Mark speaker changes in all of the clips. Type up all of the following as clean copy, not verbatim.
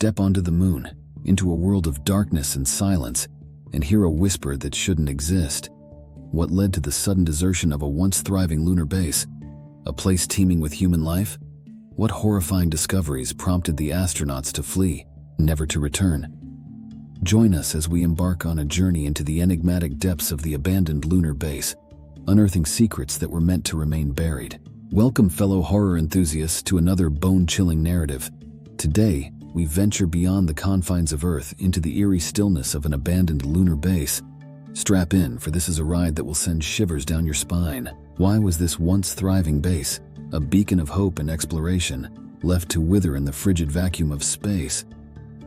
Speaker 1: Step onto the moon, into a world of darkness and silence, and hear a whisper that shouldn't exist. What led to the sudden desertion of a once thriving lunar base? A place teeming with human life? What horrifying discoveries prompted the astronauts to flee, never to return? Join us as we embark on a journey into the enigmatic depths of the abandoned lunar base, unearthing secrets that were meant to remain buried. Welcome, fellow horror enthusiasts, to another bone-chilling narrative. Today, we venture beyond the confines of Earth into the eerie stillness of an abandoned lunar base. Strap in, for this is a ride that will send shivers down your spine. Why was this once thriving base, a beacon of hope and exploration, left to wither in the frigid vacuum of space?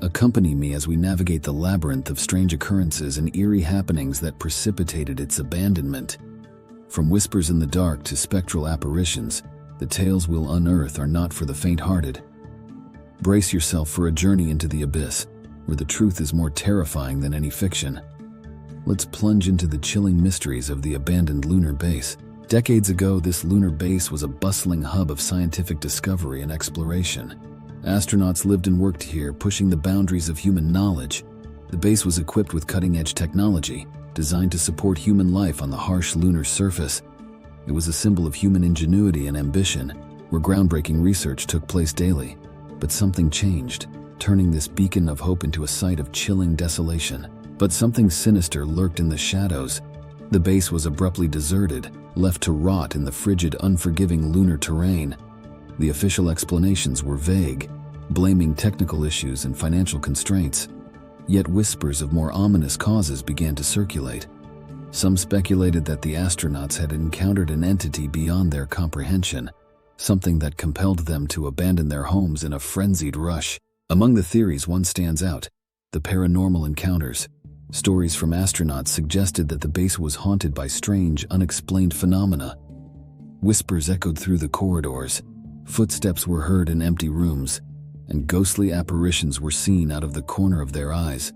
Speaker 1: Accompany me as we navigate the labyrinth of strange occurrences and eerie happenings that precipitated its abandonment. From whispers in the dark to spectral apparitions, the tales we'll unearth are not for the faint-hearted. Brace yourself for a journey into the abyss, where the truth is more terrifying than any fiction. Let's plunge into the chilling mysteries of the abandoned lunar base. Decades ago, this lunar base was a bustling hub of scientific discovery and exploration. Astronauts lived and worked here, pushing the boundaries of human knowledge. The base was equipped with cutting-edge technology, designed to support human life on the harsh lunar surface. It was a symbol of human ingenuity and ambition, where groundbreaking research took place daily. But something changed, turning this beacon of hope into a site of chilling desolation. But something sinister lurked in the shadows. The base was abruptly deserted, left to rot in the frigid, unforgiving lunar terrain. The official explanations were vague, blaming technical issues and financial constraints. Yet whispers of more ominous causes began to circulate. Some speculated that the astronauts had encountered an entity beyond their comprehension, something that compelled them to abandon their homes in a frenzied rush. Among the theories, one stands out: the paranormal encounters. Stories from astronauts suggested that the base was haunted by strange, unexplained phenomena. Whispers echoed through the corridors, footsteps were heard in empty rooms, and ghostly apparitions were seen out of the corner of their eyes.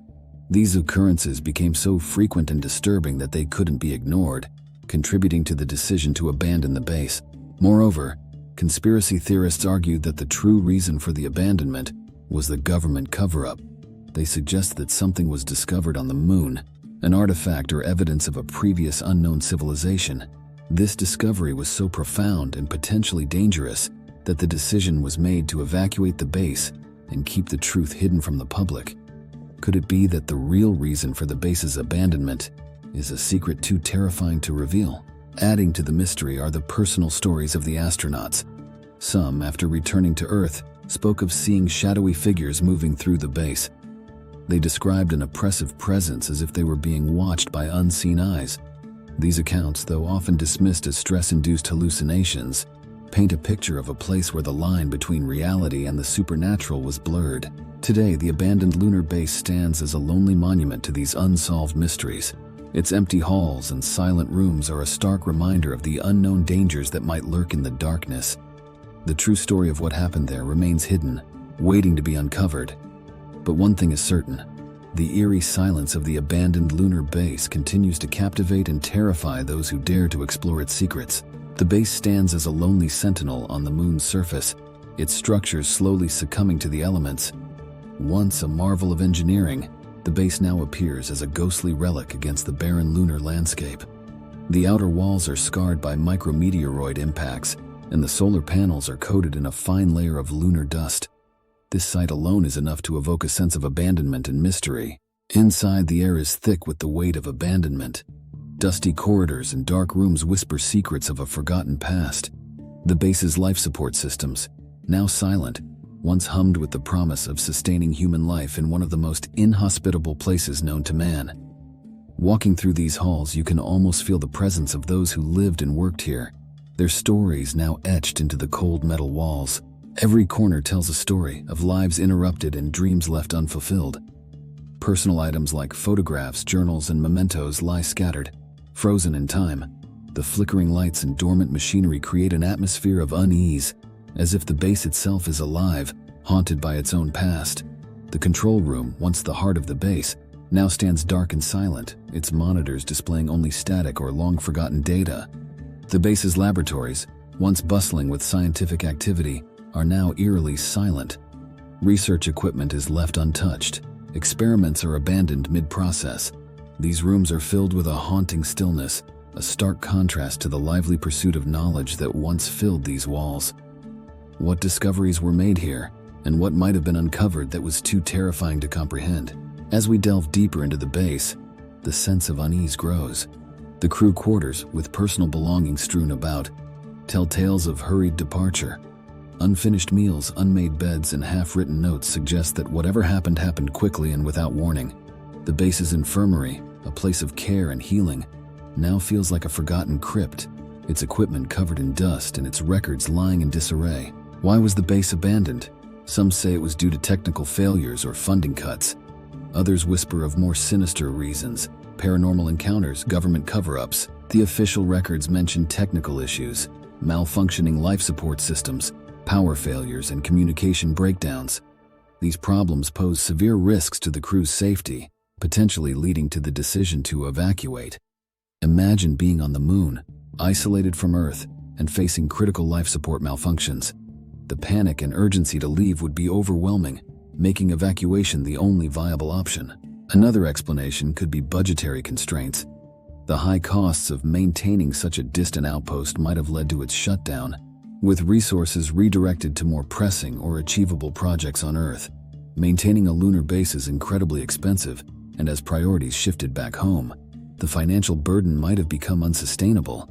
Speaker 1: These occurrences became so frequent and disturbing that they couldn't be ignored, contributing to the decision to abandon the base. Moreover, conspiracy theorists argued that the true reason for the abandonment was the government cover-up. They suggest that something was discovered on the moon, an artifact or evidence of a previous unknown civilization. This discovery was so profound and potentially dangerous that the decision was made to evacuate the base and keep the truth hidden from the public. Could it be that the real reason for the base's abandonment is a secret too terrifying to reveal? Adding to the mystery are the personal stories of the astronauts. Some, after returning to Earth, spoke of seeing shadowy figures moving through the base. They described an oppressive presence as if they were being watched by unseen eyes. These accounts, though often dismissed as stress-induced hallucinations, paint a picture of a place where the line between reality and the supernatural was blurred. Today, the abandoned lunar base stands as a lonely monument to these unsolved mysteries. Its empty halls and silent rooms are a stark reminder of the unknown dangers that might lurk in the darkness. The true story of what happened there remains hidden, waiting to be uncovered. But one thing is certain: the eerie silence of the abandoned lunar base continues to captivate and terrify those who dare to explore its secrets. The base stands as a lonely sentinel on the moon's surface, its structures slowly succumbing to the elements. Once a marvel of engineering, the base now appears as a ghostly relic against the barren lunar landscape. The outer walls are scarred by micrometeoroid impacts, and the solar panels are coated in a fine layer of lunar dust. This sight alone is enough to evoke a sense of abandonment and mystery. Inside, the air is thick with the weight of abandonment. Dusty corridors and dark rooms whisper secrets of a forgotten past. The base's life support systems, now silent, once hummed with the promise of sustaining human life in one of the most inhospitable places known to man. Walking through these halls, you can almost feel the presence of those who lived and worked here, their stories now etched into the cold metal walls. Every corner tells a story of lives interrupted and dreams left unfulfilled. Personal items like photographs, journals, and mementos lie scattered, frozen in time. The flickering lights and dormant machinery create an atmosphere of unease, as if the base itself is alive, haunted by its own past. The control room, once the heart of the base, now stands dark and silent, its monitors displaying only static or long-forgotten data. The base's laboratories, once bustling with scientific activity, are now eerily silent. Research equipment is left untouched. Experiments are abandoned mid-process. These rooms are filled with a haunting stillness, a stark contrast to the lively pursuit of knowledge that once filled these walls. What discoveries were made here, and what might have been uncovered that was too terrifying to comprehend? As we delve deeper into the base, the sense of unease grows. The crew quarters, with personal belongings strewn about, tell tales of hurried departure. Unfinished meals, unmade beds, and half-written notes suggest that whatever happened happened quickly and without warning. The base's infirmary, a place of care and healing, now feels like a forgotten crypt, its equipment covered in dust and its records lying in disarray. Why was the base abandoned? Some say it was due to technical failures or funding cuts. Others whisper of more sinister reasons: paranormal encounters, government cover-ups. The official records mention technical issues, malfunctioning life support systems, power failures, and communication breakdowns. These problems pose severe risks to the crew's safety, potentially leading to the decision to evacuate. Imagine being on the moon, isolated from Earth, and facing critical life support malfunctions. The panic and urgency to leave would be overwhelming, making evacuation the only viable option. Another explanation could be budgetary constraints. The high costs of maintaining such a distant outpost might have led to its shutdown, with resources redirected to more pressing or achievable projects on Earth. Maintaining a lunar base is incredibly expensive, and as priorities shifted back home, the financial burden might have become unsustainable.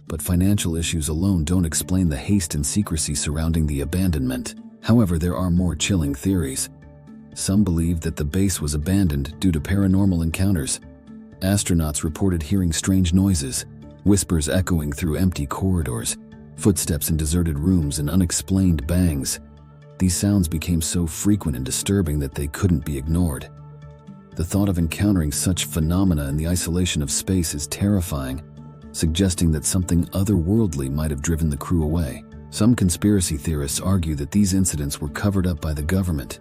Speaker 1: But financial issues alone don't explain the haste and secrecy surrounding the abandonment. However, there are more chilling theories. Some believe that the base was abandoned due to paranormal encounters. Astronauts reported hearing strange noises, whispers echoing through empty corridors, footsteps in deserted rooms, and unexplained bangs. These sounds became so frequent and disturbing that they couldn't be ignored. The thought of encountering such phenomena in the isolation of space is terrifying, suggesting that something otherworldly might have driven the crew away. Some conspiracy theorists argue that these incidents were covered up by the government.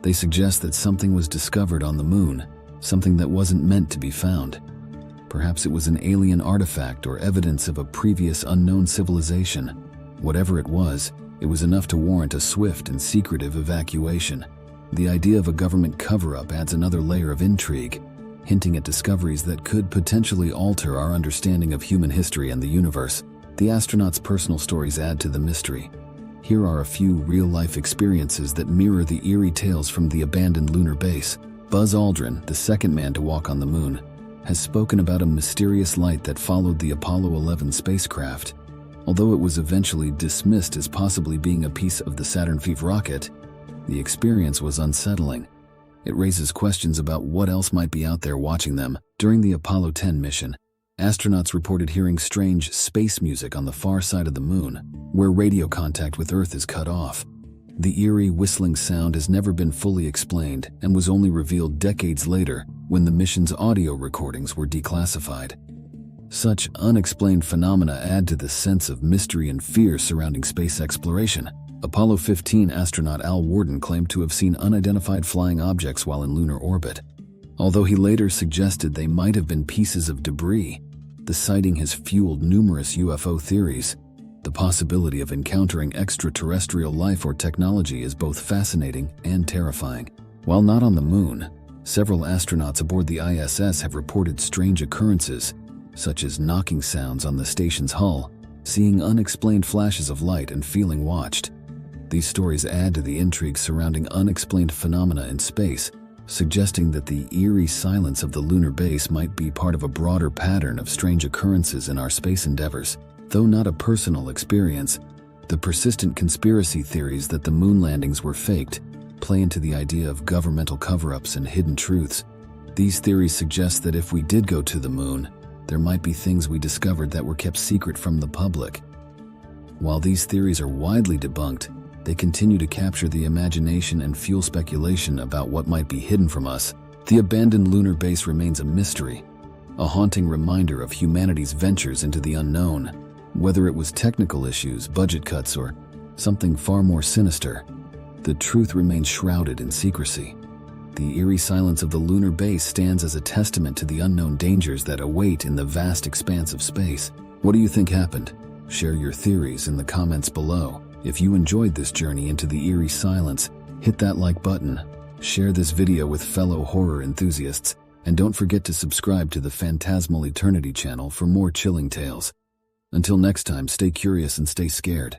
Speaker 1: They suggest that something was discovered on the moon, something that wasn't meant to be found. Perhaps it was an alien artifact or evidence of a previous unknown civilization. Whatever it was enough to warrant a swift and secretive evacuation. The idea of a government cover-up adds another layer of intrigue, hinting at discoveries that could potentially alter our understanding of human history and the universe. The astronauts' personal stories add to the mystery. Here are a few real-life experiences that mirror the eerie tales from the abandoned lunar base. Buzz Aldrin, the second man to walk on the moon, has spoken about a mysterious light that followed the Apollo 11 spacecraft. Although it was eventually dismissed as possibly being a piece of the Saturn V rocket, the experience was unsettling. It raises questions about what else might be out there watching them. During the Apollo 10 mission, astronauts reported hearing strange space music on the far side of the moon, where radio contact with Earth is cut off. The eerie whistling sound has never been fully explained and was only revealed decades later when the mission's audio recordings were declassified. Such unexplained phenomena add to the sense of mystery and fear surrounding space exploration. Apollo 15 astronaut Al Worden claimed to have seen unidentified flying objects while in lunar orbit. Although he later suggested they might have been pieces of debris, the sighting has fueled numerous UFO theories. The possibility of encountering extraterrestrial life or technology is both fascinating and terrifying. While not on the moon, several astronauts aboard the ISS have reported strange occurrences, such as knocking sounds on the station's hull, seeing unexplained flashes of light, and feeling watched. These stories add to the intrigue surrounding unexplained phenomena in space, suggesting that the eerie silence of the lunar base might be part of a broader pattern of strange occurrences in our space endeavors. Though not a personal experience, the persistent conspiracy theories that the moon landings were faked play into the idea of governmental cover-ups and hidden truths. These theories suggest that if we did go to the moon, there might be things we discovered that were kept secret from the public. While these theories are widely debunked, they continue to capture the imagination and fuel speculation about what might be hidden from us. The abandoned lunar base remains a mystery, a haunting reminder of humanity's ventures into the unknown. Whether it was technical issues, budget cuts, or something far more sinister, the truth remains shrouded in secrecy. The eerie silence of the lunar base stands as a testament to the unknown dangers that await in the vast expanse of space. What do you think happened? Share your theories in the comments below. If you enjoyed this journey into the eerie silence, Hit that like button, share this video with fellow horror enthusiasts, and don't forget to subscribe to the Phantasmal Eternity channel for more chilling tales. Until next time, stay curious and stay scared.